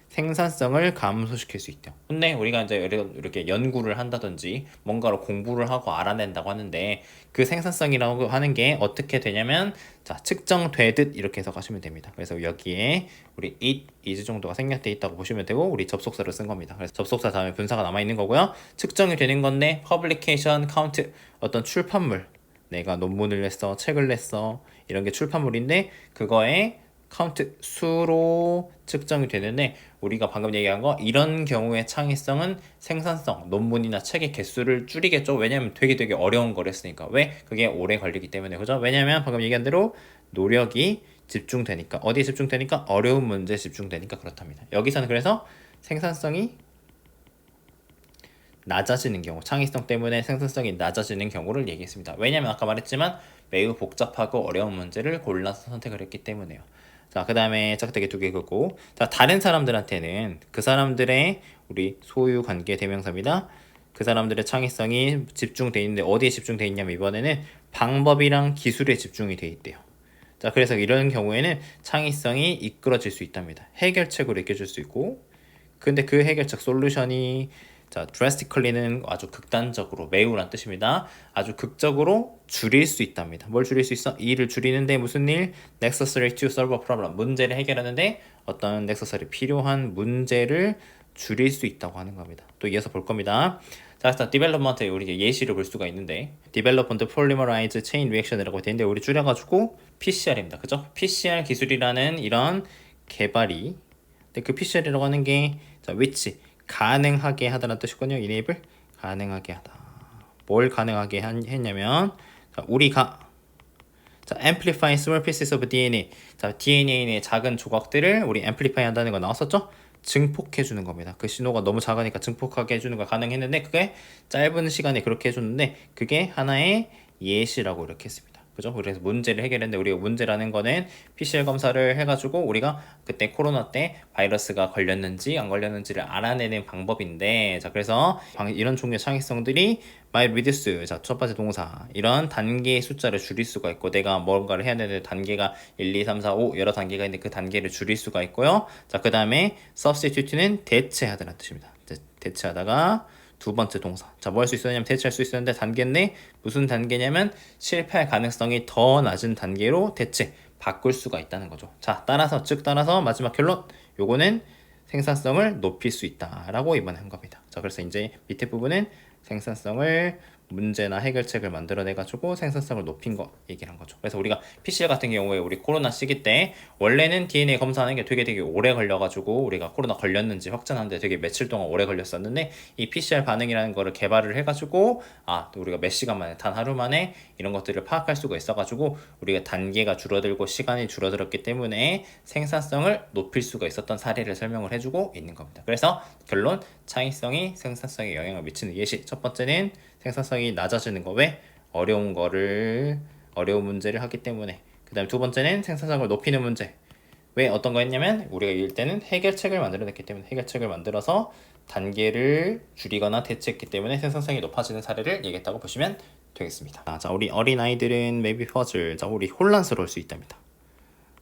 생산성을 감소시킬 수 있대요. 근데 우리가 이제 이렇게 연구를 한다든지 뭔가를 공부를 하고 알아낸다고 하는데, 그 생산성이라고 하는 게 어떻게 되냐면, 자, 측정되듯 이렇게 해석하시면 됩니다. 그래서 여기에 우리 it, is 정도가 생략돼 있다고 보시면 되고, 우리 접속사를 쓴 겁니다. 그래서 접속사 다음에 분사가 남아 있는 거고요. 측정이 되는 건데, publication, count, 어떤 출판물, 내가 논문을 냈어, 책을 냈어, 이런 게 출판물인데, 그거에 카운트, 수로 측정이 되는데, 우리가 방금 얘기한 거, 이런 경우의 창의성은 생산성, 논문이나 책의 개수를 줄이겠죠. 왜냐면 되게 어려운 거랬으니까. 왜? 그게 오래 걸리기 때문에, 그죠? 왜냐면 방금 얘기한 대로 노력이 집중되니까. 어디에 집중되니까? 어려운 문제에 집중되니까 그렇답니다. 여기서는 그래서 생산성이 낮아지는 경우, 창의성 때문에 생산성이 낮아지는 경우를 얘기했습니다. 왜냐면 아까 말했지만 매우 복잡하고 어려운 문제를 골라서 선택을 했기 때문에요. 자, 그 다음에 짝대기 두 개 긋고, 자, 다른 사람들한테는 그 사람들의 우리 소유 관계 대명사입니다. 그 사람들의 창의성이 집중돼 있는데, 어디에 집중돼 있냐면 이번에는 방법이랑 기술에 집중이 돼 있대요. 자, 그래서 이런 경우에는 창의성이 이끌어질 수 있답니다. 해결책으로 이끌어질 수 있고, 근데 그 해결책 솔루션이, 자, drastically는 아주 극단적으로, 매우란 뜻입니다. 아주 극적으로 줄일 수 있답니다. 뭘 줄일 수 있어? 일을 줄이는데 무슨 일? necessary to solve a problem, 문제를 해결하는데 어떤 necessary, 필요한 문제를 줄일 수 있다고 하는 겁니다. 또 이어서 볼 겁니다. 자, 일단 development에 우리 예시를 볼 수가 있는데, development polymerized chain reaction이라고 되는데, 우리 줄여가지고 PCR입니다. 그죠? PCR 기술이라는 이런 개발이, 근데 그 PCR이라고 하는 게, 자, which, 가능하게 하다는 뜻이거든요. enable, 가능하게 하다. 뭘 가능하게 했냐면, 자, 우리가, 자, amplify small pieces of DNA, 자, DNA의 작은 조각들을 우리 amplify 한다는 거 나왔었죠? 증폭해 주는 겁니다. 그 신호가 너무 작으니까 증폭하게 해주는 거 가능했는데, 그게 짧은 시간에 그렇게 해줬는데, 그게 하나의 예시라고 이렇게 했습니다. 그죠? 그래서 문제를 해결했는데 우리가 문제라는 거는 PCR 검사를 해가지고 우리가 그때 코로나 때 바이러스가 걸렸는지 안 걸렸는지를 알아내는 방법인데, 자 그래서 이런 종류의 창의성들이 might reduce, 자 첫 번째 동사 이런 단계의 숫자를 줄일 수가 있고, 내가 뭔가를 해야 되는데 단계가 1, 2, 3, 4, 5 여러 단계가 있는데 그 단계를 줄일 수가 있고요. 자 그 다음에 substitute는 대체하다라는 뜻입니다. 대체하다가 두 번째 동사. 자, 뭐 할 수 있었냐면 대체할 수 있었는데 단계인데 무슨 단계냐면 실패할 가능성이 더 낮은 단계로 대체 바꿀 수가 있다는 거죠. 자, 따라서 마지막 결론. 요거는 생산성을 높일 수 있다라고 이번에 한 겁니다. 자, 그래서 이제 밑에 부분은 생산성을 문제나 해결책을 만들어내 가지고 생산성을 높인 거 얘기를 한 거죠. 그래서 우리가 PCR 같은 경우에 우리 코로나 시기 때 원래는 DNA 검사하는 게 되게 오래 걸려 가지고 우리가 코로나 걸렸는지 확진하는데 되게 며칠 동안 오래 걸렸었는데, 이 PCR 반응이라는 거를 개발을 해 가지고 또 우리가 몇 시간 만에 단 하루 만에 이런 것들을 파악할 수가 있어 가지고 우리가 단계가 줄어들고 시간이 줄어들었기 때문에 생산성을 높일 수가 있었던 사례를 설명을 해주고 있는 겁니다. 그래서 결론, 창의성이 생산성에 영향을 미치는 예시. 첫 번째는 생산성이 낮아지는 거. 왜? 어려운 문제를 하기 때문에. 그 다음에 두 번째는 생산성을 높이는 문제. 왜 어떤 거 했냐면 우리가 이럴 때는 해결책을 만들어냈기 때문에, 해결책을 만들어서 단계를 줄이거나 대체했기 때문에 생산성이 높아지는 사례를 얘기했다고 보시면 되겠습니다. 자, 우리 어린아이들은 maybe puzzle, 자 우리 혼란스러울 수 있답니다.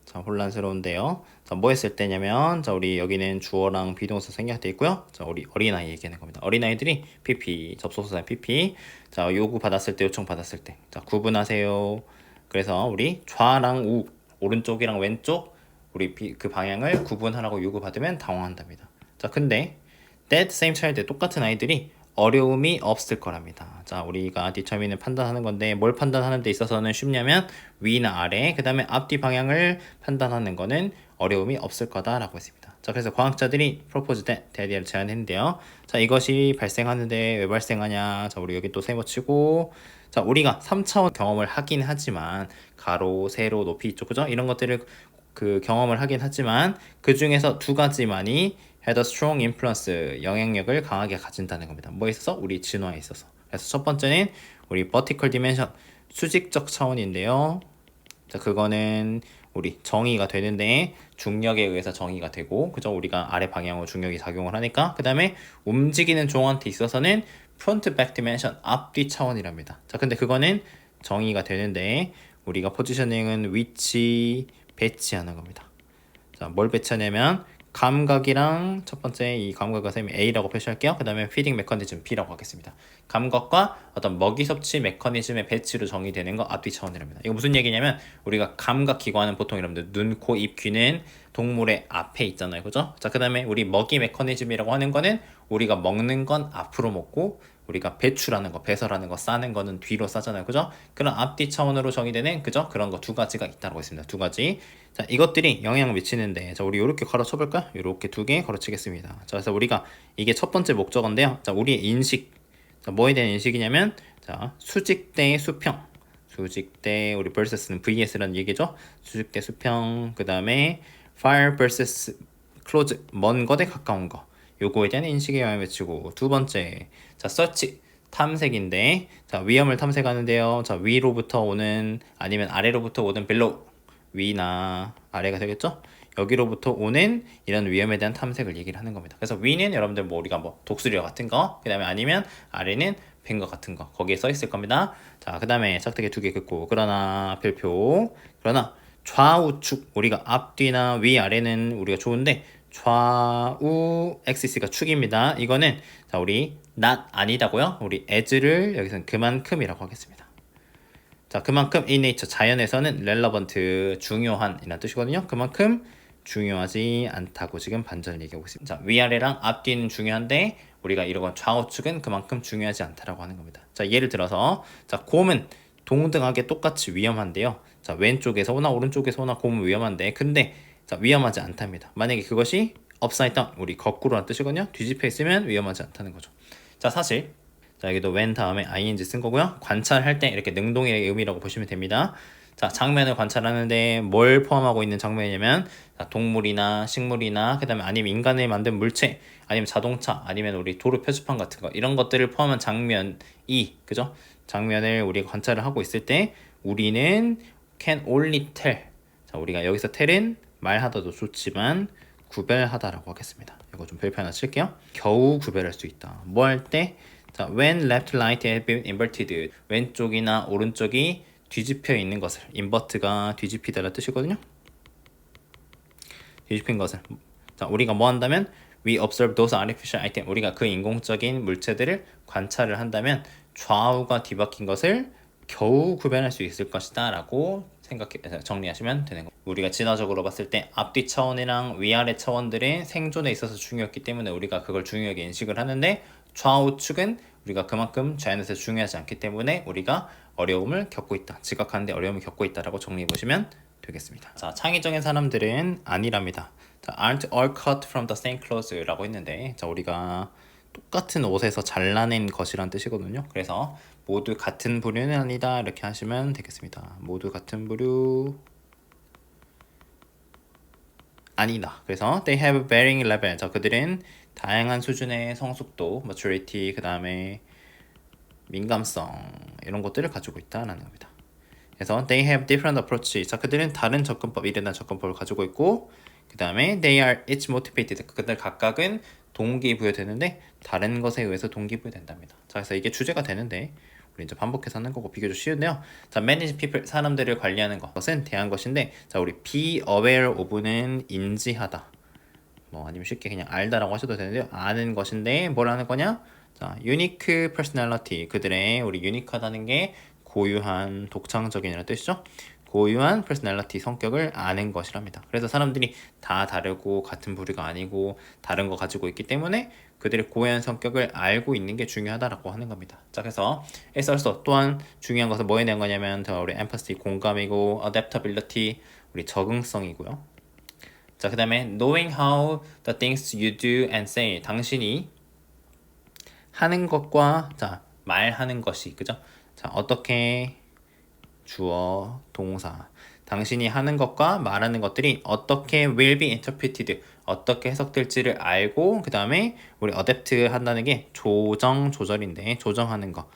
자, 혼란스러운데요. 자, 뭐 했을 때냐면, 자, 우리 여기는 주어랑 비동사 생략돼 있고요. 자, 우리 어린아이 얘기하는 겁니다. 어린아이들이 PP, 접속사 PP, 자, 요구 받았을 때, 요청 받았을 때, 자, 구분하세요. 그래서 우리 좌랑 우, 오른쪽이랑 왼쪽, 우리 그 방향을 구분하라고 요구받으면 당황한답니다. 자, 근데 that same child, 똑같은 아이들이 어려움이 없을 거랍니다. 자, 우리가 determine을 판단하는 건데 뭘 판단하는 데 있어서는 쉽냐면 위나 아래, 그 다음에 앞뒤 방향을 판단하는 거는 어려움이 없을 거다라고 했습니다. 자, 그래서 과학자들이 propose that, 대디를 제안했는데요. 자, 이것이 발생하는데 왜 발생하냐. 자, 우리 여기 또 세워치고, 자, 우리가 3차원 경험을 하긴 하지만 가로, 세로, 높이 있죠, 그죠? 이런 것들을 경험을 하긴 하지만 그 중에서 두 가지만이 had a strong influence, 영향력을 강하게 가진다는 겁니다. 뭐에 있어서? 우리 진화에 있어서. 그래서 첫 번째는 우리 vertical dimension, 수직적 차원인데요. 자, 그거는 우리 정의가 되는데 중력에 의해서 정의가 되고, 그죠? 우리가 아래 방향으로 중력이 작용을 하니까. 그 다음에 움직이는 종한테 있어서는 front back dimension, 앞뒤 차원이랍니다. 자, 근데 그거는 정의가 되는데 우리가 포지셔닝은 위치, 배치하는 겁니다. 자, 뭘 배치하냐면 감각이랑, 첫 번째 이 감각과 셈이 A라고 표시할게요. 그 다음에 피딩 메커니즘 B라고 하겠습니다. 감각과 어떤 먹이 섭취 메커니즘의 배치로 정의되는 거 앞뒤 차원이랍니다. 이거 무슨 얘기냐면 우리가 감각 기관은 보통 여러분들 눈, 코, 입, 귀는 동물의 앞에 있잖아요, 그죠? 자, 그 다음에 우리 먹이 메커니즘이라고 하는 거는 우리가 먹는 건 앞으로 먹고 우리가 배출하는 거, 배설하는 거, 싸는 거는 뒤로 싸잖아요, 그죠? 그런 앞뒤 차원으로 정의되는, 그죠? 그런 거 두 가지가 있다고 했습니다. 두 가지. 자, 이것들이 영향을 미치는데, 자, 우리 이렇게 가로쳐볼까요? 이렇게 두 개 가로치겠습니다. 자, 그래서 우리가 이게 첫 번째 목적어인데요. 자, 우리의 인식. 자, 뭐에 대한 인식이냐면, 자, 수직대의 수평. 수직대, 우리 versus는 vs라는 얘기죠. 수직대 수평. 그 다음에 far versus close, 먼 것에 가까운 거. 요거에 대한 인식에 영향을 미치고, 두 번째, 자, search, 탐색인데, 자, 위험을 탐색하는데요. 자, 위로부터 오는, 아니면 아래로부터 오는 below, 위나 아래가 되겠죠? 여기로부터 오는 이런 위험에 대한 탐색을 얘기를 하는 겁니다. 그래서 위는 여러분들 뭐 우리가 뭐 독수리와 같은 거, 그 다음에 아니면 아래는 뱀과 같은 거, 거기에 써 있을 겁니다. 자, 그 다음에 짝대기 두 개 긋고, 그러나 별표, 그러나 좌우축, 우리가 앞뒤나 위아래는 우리가 좋은데 좌우 XC가 축입니다. 이거는 자, 우리 not 아니다고요. 우리 as를 여기서는 그만큼이라고 하겠습니다. 자, 그만큼 in nature, 자연에서는 relevant, 중요한 이란 뜻이거든요. 그만큼 중요하지 않다고 지금 반전을 얘기하고 있습니다. 자, 위아래랑 앞뒤는 중요한데 우리가 이런 좌우축은 그만큼 중요하지 않다라고 하는 겁니다. 자, 예를 들어서 자, 곰은 동등하게 똑같이 위험한데요. 자, 왼쪽에서 오나 오른쪽에서 오나 곰은 위험한데, 근데 자, 위험하지 않답니다. 만약에 그것이 upside down, 우리 거꾸로란 뜻이거든요. 뒤집혀 있으면 위험하지 않다는 거죠. 자, 사실 자, 여기도 when 다음에 ing 쓴 거고요. 관찰할 때 이렇게 능동의 의미라고 보시면 됩니다. 자, 장면을 관찰하는데 뭘 포함하고 있는 장면이냐면 자, 동물이나 식물이나 그 다음에 아니면 인간이 만든 물체, 아니면 자동차, 아니면 우리 도로 표지판 같은 거, 이런 것들을 포함한 장면이, 그죠? 장면을 우리가 관찰을 하고 있을 때 우리는 can only tell. 자, 우리가 여기서 tell은 말하다도 좋지만 구별하다라고 하겠습니다. 이거 좀 별표 하나 칠게요. 겨우 구별할 수 있다. 뭐 할 때? 자, when left light has been inverted. 왼쪽이나 오른쪽이 뒤집혀 있는 것을. invert가 뒤집히다라는 뜻이거든요. 뒤집힌 것을. 자, 우리가 뭐 한다면 we observe those artificial items. 우리가 그 인공적인 물체들을 관찰을 한다면 좌우가 뒤바뀐 것을 겨우 구별할 수 있을 것이다 라고 정리하시면 되는 거예요. 우리가 진화적으로 봤을 때 앞뒤 차원이랑 위아래 차원들의 생존에 있어서 중요했기 때문에 우리가 그걸 중요하게 인식을 하는데 좌우측은 우리가 그만큼 자연에서 중요하지 않기 때문에 우리가 어려움을 겪고 있다. 지각하는데 어려움을 겪고 있다라고 정리해 보시면 되겠습니다. 자, 창의적인 사람들은 아니랍니다. 자, aren't all cut from the same cloths라고 했는데, 자, 우리가 똑같은 옷에서 잘라낸 것이란 뜻이거든요. 그래서 모두 같은 부류는 아니다 이렇게 하시면 되겠습니다. 모두 같은 부류 아니다. 그래서 they have varying level. 자, 그들은 다양한 수준의 성숙도, maturity, 그 다음에 민감성 이런 것들을 가지고 있다라는 겁니다. 그래서 they have different approach. 자, 그들은 다른 접근법, 이른한 접근법을 가지고 있고, 그 다음에 they are each motivated. 그들 각각은 동기부여되는데 다른 것에 의해서 동기부여된답니다. 자, 그래서 이게 주제가 되는데 우리 이제 반복해서 하는 거고 비교적 쉬운데요. 자, manage people, 사람들을 관리하는 것은 대한 것인데, 자, 우리 be aware of는 인지하다. 뭐 아니면 쉽게 그냥 알다라고 하셔도 되는데요. 아는 것인데 뭘 아는 거냐? 자, unique personality. 그들의 우리 유니크하다는 게 고유한 독창적인이라는 뜻이죠. 고유한 personality 성격을 아는 것이랍니다. 그래서 사람들이 다 다르고 같은 부류가 아니고 다른 거 가지고 있기 때문에 그들의 고유한 성격을 알고 있는 게 중요하다라고 하는 겁니다. 자, 그래서 it's also 또한 중요한 것은 뭐에 대한 거냐면 우리 empathy 공감이고 adaptability 우리 적응성이고요. 자, 그 다음에 knowing how the things you do and say. 당신이 하는 것과 자 말하는 것이 그죠? 자, 어떻게 주어, 동사. 당신이 하는 것과 말하는 것들이 어떻게 will be interpreted, 어떻게 해석될지를 알고 그 다음에 우리 adapt 한다는 게 조절인데 조정하는 거.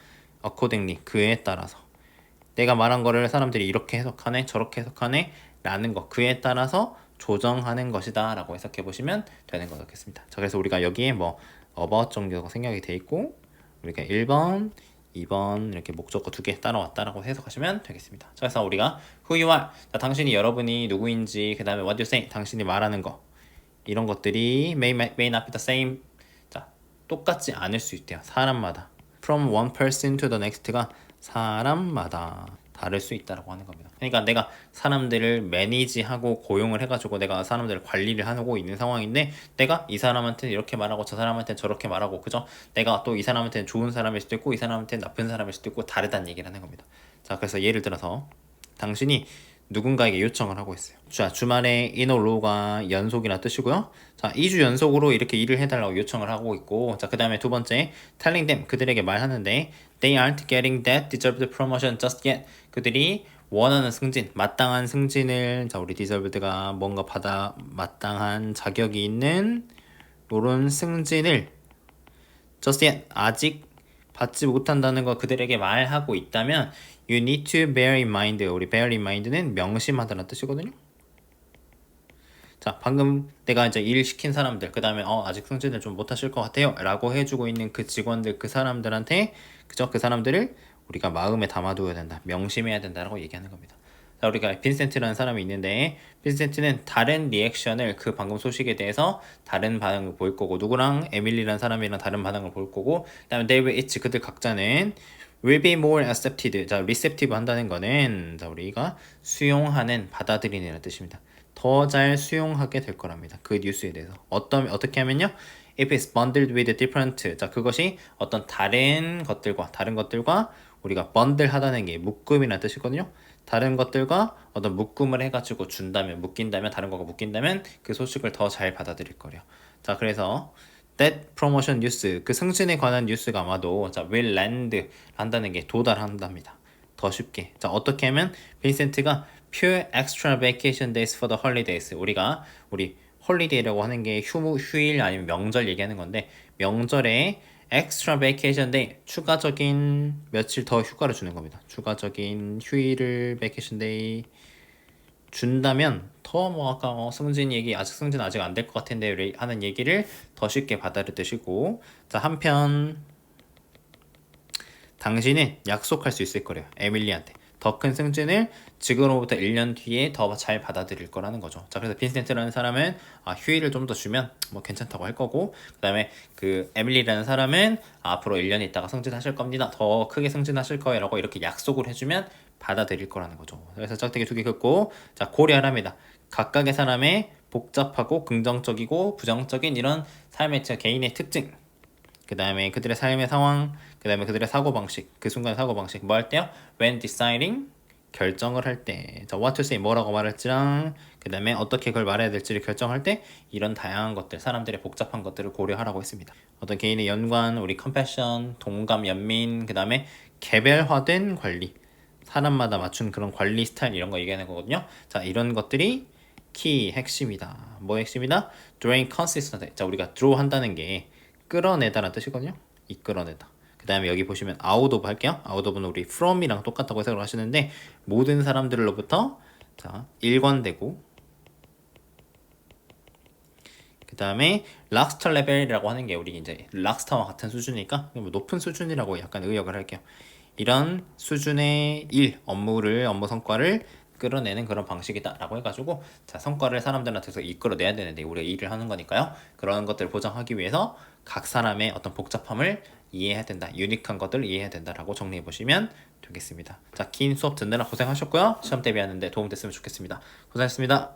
accordingly, 그에 따라서. 내가 말한 거를 사람들이 이렇게 해석하네, 저렇게 해석하네 라는 거. 그에 따라서 조정하는 것이다 라고 해석해 보시면 되는 거겠습니다. 자, 그래서 우리가 여기에 뭐 about 정도가 생략이 돼 있고 우리가 1번, 2번 이렇게 목적어 2개 따라왔다라고 해석하시면 되겠습니다. 자, 그래서 우리가 who you are, 자, 당신이 여러분이 누구인지, 그 다음에 what you say, 당신이 말하는 거 이런 것들이 may not be the same. 자, 똑같지 않을 수 있대요. 사람마다. from one person to the next가 사람마다 다를 수 있다라고 하는 겁니다. 그러니까 내가 사람들을 매니지하고 고용을 해가지고 내가 사람들을 관리를 하고 있는 상황인데 내가 이 사람한테는 이렇게 말하고 저 사람한테는 저렇게 말하고 그죠? 내가 또 이 사람한테는 좋은 사람일 수도 있고 이 사람한테는 나쁜 사람일 수도 있고 다르다는 얘기를 하는 겁니다. 자, 그래서 예를 들어서 당신이 누군가에게 요청을 하고 있어요. 자, 주말에 인홀로가 연속이라 뜻이고요. 자, 2주 연속으로 이렇게 일을 해달라고 요청을 하고 있고, 자, 그 다음에 두 번째, telling them, 그들에게 말하는데, they aren't getting that deserved promotion just yet. 그들이 원하는 승진, 마땅한 승진을, 자, 우리 deserved가 뭔가 마땅한 자격이 있는 요런 승진을 just yet, 아직 받지 못한다는 거 그들에게 말하고 있다면 you need to bear in mind. 우리 bear in mind는 명심하다는 뜻이거든요. 자, 방금 내가 이제 일 시킨 사람들, 그 다음에 아직 승진을 좀 못하실 것 같아요 라고 해주고 있는 그 직원들, 그 사람들한테 그죠? 그 사람들을 우리가 마음에 담아두어야 된다, 명심해야 된다라고 얘기하는 겁니다. 자, 우리가 빈센트라는 사람이 있는데 빈센트는 다른 리액션을 그 방금 소식에 대해서 다른 반응을 보일 거고 누구랑 에밀리라는 사람이랑 다른 반응을 볼 거고 그 다음에 they will each 그들 각자는 will be more accepted. 자, receptive 한다는 거는 자, 우리가 수용하는, 받아들이는 뜻입니다. 더 잘 수용하게 될 거랍니다. 그 뉴스에 대해서. 어떻게 하면요? If it's bundled with different. 자, 그것이 어떤 다른 것들과 우리가 bundle 하다는 게 묶음이라는 뜻이거든요. 다른 것들과 어떤 묶음을 해가지고 묶인다면, 다른 거가 묶인다면 그 소식을 더 잘 받아들일 거래요. 자, 그래서 that promotion news, 그 승진에 관한 뉴스가 아마도 자, will land 한다는 게 도달한답니다. 더 쉽게. 자, 어떻게 하면 빈센트가 pure extra vacation days for the holidays. 우리 홀리데이라고 하는 게 휴일 아니면 명절 얘기하는 건데 명절에 extra vacation day 추가적인 며칠 더 휴가를 주는 겁니다. 추가적인 휴일을 vacation day 준다면 더 뭐 아까 승진 얘기 아직 승진 아직 안 될 것 같은데 하는 얘기를 더 쉽게 받아들이시고 자 한편 당신은 약속할 수 있을 거래요. 에밀리한테 더 큰 승진을 지금으로부터 1년 뒤에 더 잘 받아들일 거라는 거죠. 자 그래서 빈센트라는 사람은 휴일을 좀 더 주면 뭐 괜찮다고 할 거고 그 다음에 그 에밀리라는 사람은 앞으로 1년 있다가 승진하실 겁니다. 더 크게 승진하실 거예요 라고 이렇게 약속을 해주면 받아들일 거라는 거죠. 그래서 짝대기 두 개 긋고 자 고려하랍니다. 각각의 사람의 복잡하고 긍정적이고 부정적인 이런 삶의 개인의 특징 그 다음에 그들의 삶의 상황, 그 다음에 그들의 사고방식, 그 순간의 사고방식 뭐 할 때요? When deciding, 결정을 할 때. 자, what to say, 뭐라고 말할지랑 그 다음에 어떻게 그걸 말해야 될지를 결정할 때 이런 다양한 것들, 사람들의 복잡한 것들을 고려하라고 했습니다. 어떤 개인의 연관, 우리 컴패션, 동감, 연민, 그 다음에 개별화된 관리, 사람마다 맞춘 그런 관리 스타일 이런 거 얘기하는 거거든요. 자, 이런 것들이 키 핵심이다. 뭐 핵심이다? Drain consistent. 자, 우리가 draw 한다는 게 끌어내다라는 뜻이거든요. 이끌어내다. 그 다음에 여기 보시면 out of 할게요. out of는 우리 from이랑 똑같다고 해석을 하시는데 모든 사람들로부터 자 일관되고 그 다음에 락스터 레벨이라고 하는 게 우리 이제 락스터와 같은 수준이니까 높은 수준이라고 약간 의역을 할게요. 이런 수준의 업무 성과를 끌어내는 그런 방식이다라고 해가지고 자 성과를 사람들한테서 이끌어내야 되는데 우리가 일을 하는 거니까요. 그런 것들을 보장하기 위해서 각 사람의 어떤 복잡함을 이해해야 된다. 유니크한 것들을 이해해야 된다라고 정리해 보시면 되겠습니다. 자, 긴 수업 듣느라 고생하셨고요. 시험 대비하는데 도움 됐으면 좋겠습니다. 고생하셨습니다.